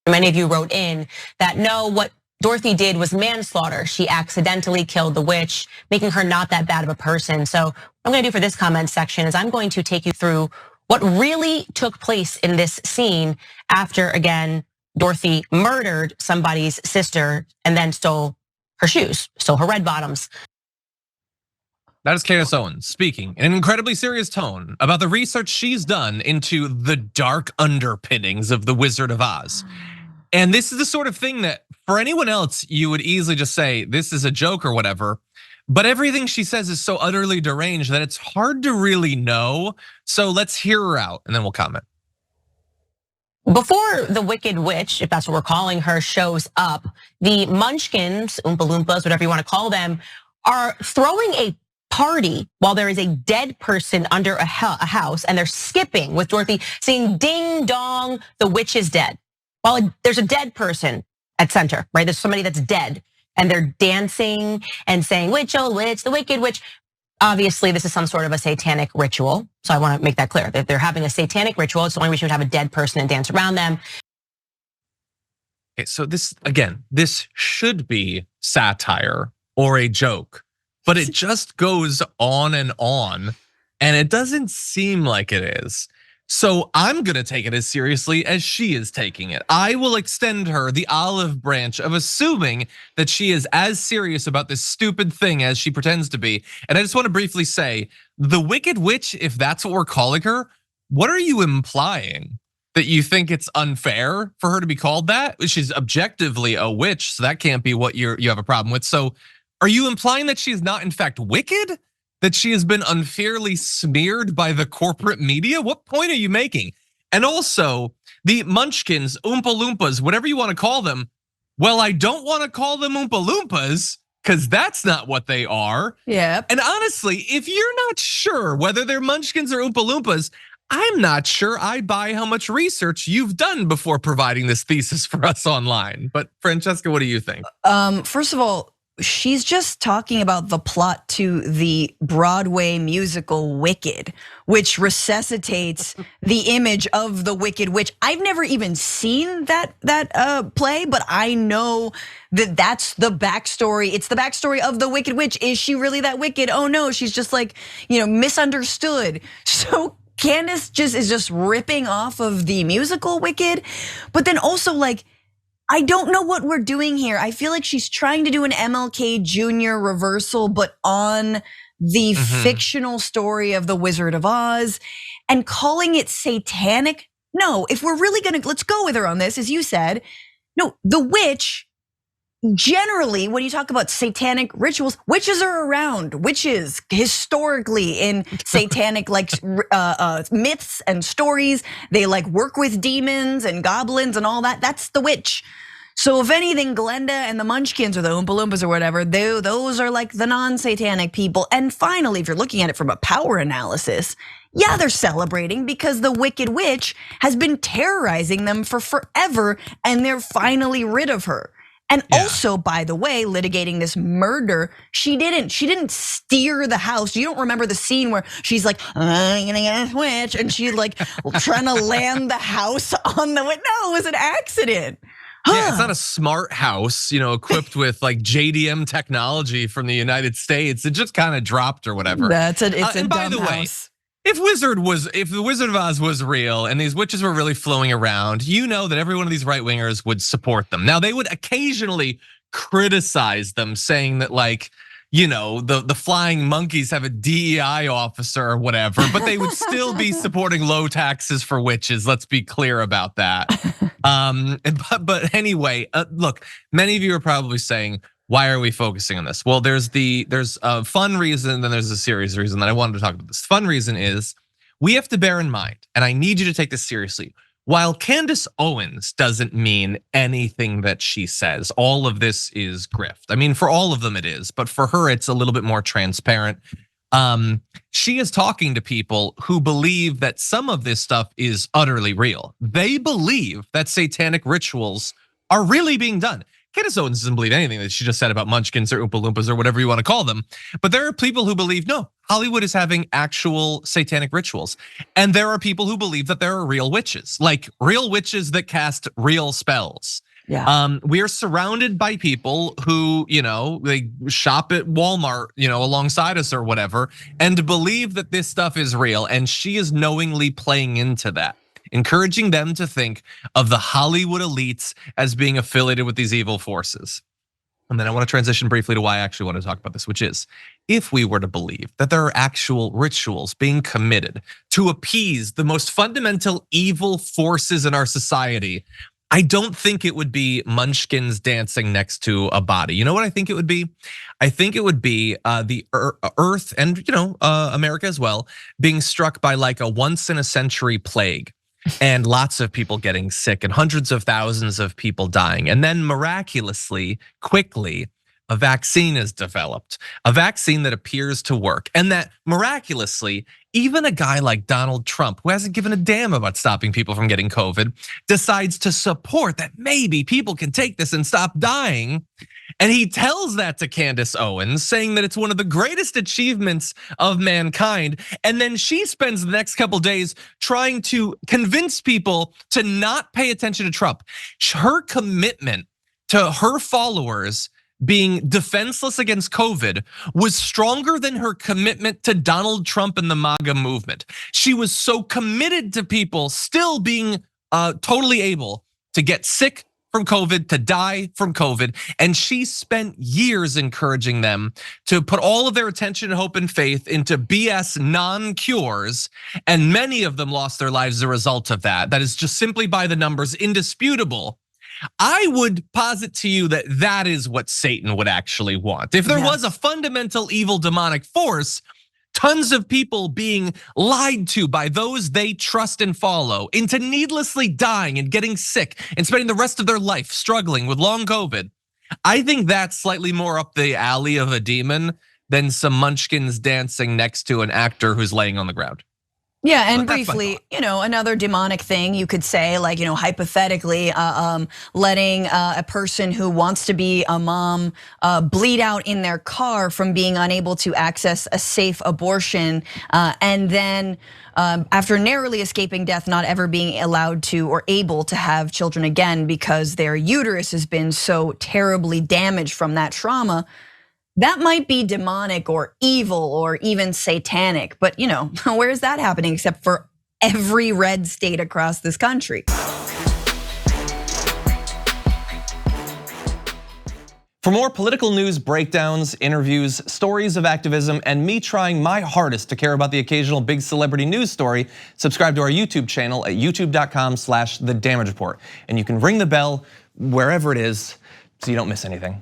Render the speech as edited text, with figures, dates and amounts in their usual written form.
Many of you wrote in that no, what Dorothy did was manslaughter. She accidentally killed the witch, making her not that bad of a person. So what I'm gonna do for this comment section is I'm going to take you through what really took place in this scene after, again, Dorothy murdered somebody's sister and then stole her shoes, stole her red bottoms. That is Candace Owens speaking in an incredibly serious tone about the research she's done into the dark underpinnings of the Wizard of Oz. And this is the sort of thing that for anyone else, you would easily just say, this is a joke or whatever. But everything she says is so utterly deranged that it's hard to really know. So let's hear her out and then we'll comment. Before the Wicked Witch, if that's what we're calling her, shows up, the Munchkins, Oompa Loompas, whatever you want to call them, are throwing a party while there is a dead person under a house, and they're skipping with Dorothy saying, ding dong, the witch is dead. While there's a dead person at center, right? There's somebody that's dead, and they're dancing and saying, witch, oh witch, the Wicked Witch. Obviously, this is some sort of a satanic ritual. So I want to make that clear. That they're having a satanic ritual. It's the only reason you would have a dead person and dance around them. Okay, so this, again, this should be satire or a joke, but it just goes on, and it doesn't seem like it is. So I'm gonna take it as seriously as she is taking it. I will extend her the olive branch of assuming that she is as serious about this stupid thing as she pretends to be. And I just want to briefly say, the Wicked Witch, if that's what we're calling her, what are you implying? That you think it's unfair for her to be called that? She's objectively a witch, so that can't be what you have a problem with. So are you implying that she's not in fact wicked? That she has been unfairly smeared by the corporate media? What point are you making? And also, the Munchkins, Oompa Loompas, whatever you want to call them, well, I don't want to call them Oompa Loompas because that's not what they are. Yeah. And honestly, if you're not sure whether they're Munchkins or Oompa Loompas, I'm not sure I buy how much research you've done before providing this thesis for us online. But Francesca, what do you think? First of all, she's just talking about the plot to the Broadway musical Wicked, which resuscitates the image of the Wicked Witch. I've never even seen that play, but I know that that's the backstory. It's the backstory of the Wicked Witch. Is she really that wicked? Oh no, she's just like, misunderstood. So Candace is just ripping off of the musical Wicked, but then also like, I don't know what we're doing here. I feel like she's trying to do an MLK Jr. reversal, but on the fictional story of the Wizard of Oz and calling it satanic. No, if we're really let's go with her on this, as you said. No, the witch, generally, when you talk about satanic rituals, witches are around. Witches historically in satanic myths and stories, they like work with demons and goblins and all that. That's the witch. So if anything, Glenda and the Munchkins or the Oompa Loompas or whatever, those are like the non-satanic people. And finally, if you're looking at it from a power analysis, yeah, they're celebrating because the Wicked Witch has been terrorizing them for forever and they're finally rid of her. And also, by the way, litigating this murder, she didn't steer the house. You don't remember the scene where she's like, I'm gonna get a witch, and she's like trying to land the house on the witch. No, it was an accident. Yeah, it's not a smart house, equipped with like JDM technology from the United States. It just kind of dropped or whatever. It's a dumb by the house. Way, if the Wizard of Oz was real and these witches were really flowing around, you know that every one of these right wingers would support them. Now they would occasionally criticize them, saying that like, the flying monkeys have a DEI officer or whatever, but they would still be supporting low taxes for witches. Let's be clear about that. But anyway, look, many of you are probably saying, why are we focusing on this? Well, there's a fun reason, then there's a serious reason that I wanted to talk about. This fun reason is we have to bear in mind, and I need you to take this seriously. While Candace Owens doesn't mean anything that she says, all of this is grift. I mean, for all of them it is, but for her it's a little bit more transparent. She is talking to people who believe that some of this stuff is utterly real. They believe that satanic rituals are really being done. Candace Owens doesn't believe anything that she just said about Munchkins or Oompa Loompas or whatever you want to call them. But there are people who believe, no, Hollywood is having actual satanic rituals. And there are people who believe that there are real witches, like real witches that cast real spells. Yeah. We are surrounded by people who, they shop at Walmart, alongside us or whatever, and believe that this stuff is real. And she is knowingly playing into that, encouraging them to think of the Hollywood elites as being affiliated with these evil forces. And then I want to transition briefly to why I actually want to talk about this, which is if we were to believe that there are actual rituals being committed to appease the most fundamental evil forces in our society, I don't think it would be Munchkins dancing next to a body. You know what I think it would be? I think it would be the Earth and America as well being struck by like a once in a century plague. And lots of people getting sick and hundreds of thousands of people dying. And then miraculously, quickly, a vaccine is developed, a vaccine that appears to work. And that miraculously, even a guy like Donald Trump, who hasn't given a damn about stopping people from getting COVID, decides to support that maybe people can take this and stop dying. And he tells that to Candace Owens, saying that it's one of the greatest achievements of mankind. And then she spends the next couple days trying to convince people to not pay attention to Trump. Her commitment to her followers being defenseless against COVID was stronger than her commitment to Donald Trump and the MAGA movement. She was so committed to people still being totally able to get sick from COVID, to die from COVID. And she spent years encouraging them to put all of their attention, hope, and faith into BS non-cures. And many of them lost their lives as a result of that. That is just simply by the numbers indisputable. I would posit to you that that is what Satan would actually want. If there was a fundamental evil demonic force, tons of people being lied to by those they trust and follow into needlessly dying and getting sick and spending the rest of their life struggling with long COVID. I think that's slightly more up the alley of a demon than some Munchkins dancing next to an actor who's laying on the ground. Yeah, and briefly, another demonic thing you could say, like, hypothetically, letting a person who wants to be a mom bleed out in their car from being unable to access a safe abortion, and then after narrowly escaping death, not ever being allowed to or able to have children again because their uterus has been so terribly damaged from that trauma. That might be demonic or evil or even satanic, but where is that happening except for every red state across this country? For more political news, breakdowns, interviews, stories of activism, and me trying my hardest to care about the occasional big celebrity news story, subscribe to our YouTube channel at youtube.com/The Damage Report. And you can ring the bell wherever it is so you don't miss anything.